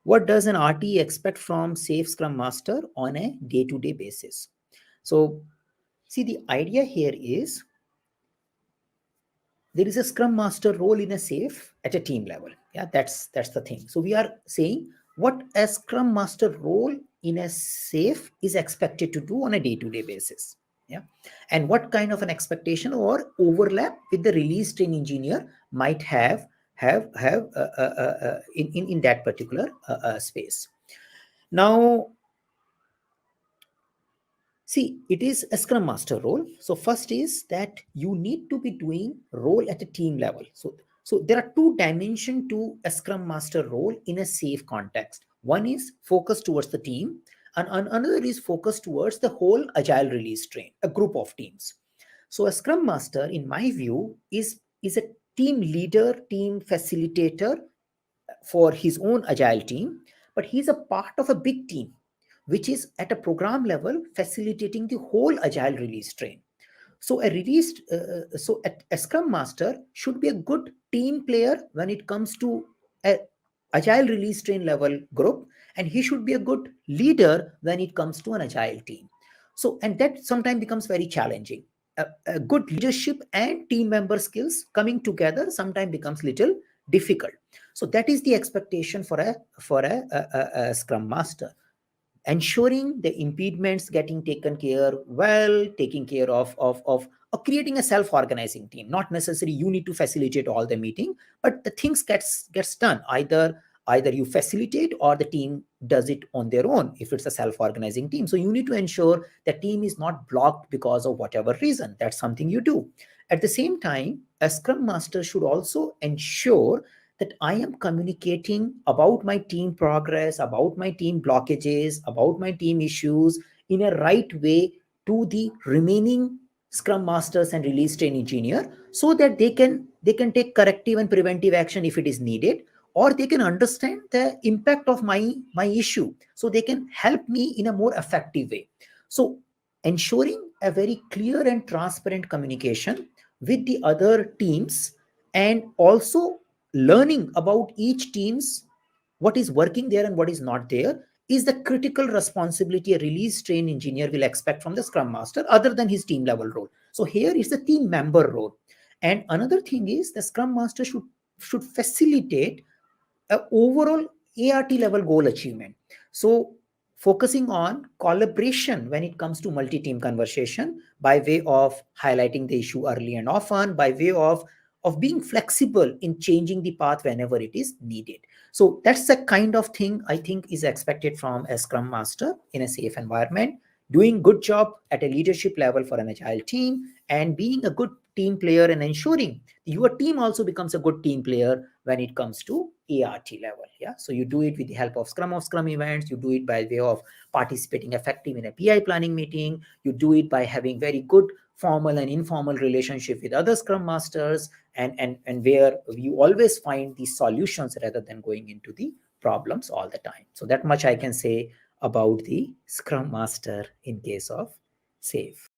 What does an RT expect from Safe Scrum Master on a day-to-day basis? So see, the idea here is there is a Scrum Master role in a Safe at a team level. Yeah, that's the thing. So we are saying what a Scrum Master role in a Safe is expected to do on a day-to-day basis. Yeah, and what kind of an expectation or overlap with the release train engineer might have in that particular space. Now, see, it is a Scrum Master role. So first is that you need to be doing role at a team level. So there are two dimensions to a Scrum Master role in a safe context. One is focused towards the team, and another is focused towards the whole agile release train, a group of teams. So a Scrum Master, in my view, is a team leader, team facilitator for his own agile team, but he's a part of a big team which is at a program level facilitating the whole agile release train. So a Scrum Master should be a good team player when it comes to a agile release train level group, and he should be a good leader when it comes to an agile team. So, and that sometimes becomes very challenging. A good leadership and team member skills coming together sometimes becomes little difficult. So that is the expectation for a Scrum Master, ensuring the impediments getting taken care well, taking care of creating a self-organizing team. Not necessarily you need to facilitate all the meeting, but the things gets done. Either you facilitate or the team does it on their own if it's a self-organizing team. So you need to ensure the team is not blocked because of whatever reason. That's something you do. At the same time, a Scrum Master should also ensure that I am communicating about my team progress, about my team blockages, about my team issues in a right way to the remaining Scrum Masters and release train engineer, so that they can take corrective and preventive action if it is needed, or they can understand the impact of my issue, so they can help me in a more effective way. So ensuring a very clear and transparent communication with the other teams, and also learning about each team's what is working there and what is not there, is the critical responsibility a release train engineer will expect from the Scrum Master other than his team level role. So here is the team member role. And another thing is the Scrum Master should facilitate a overall ART level goal achievement. So focusing on collaboration when it comes to multi-team conversation, by way of highlighting the issue early and often, by way of being flexible in changing the path whenever it is needed. So that's the kind of thing I think is expected from a Scrum Master in a safe environment, doing good job at a leadership level for an agile team, and being a good team player and ensuring your team also becomes a good team player when it comes to ART level. Yeah, so you do it with the help of Scrum events. You do it by way of participating effective in a PI planning meeting. You do it by having very good formal and informal relationship with other Scrum Masters, and where you always find the solutions rather than going into the problems all the time. So that much I can say about the Scrum Master in case of SAFe.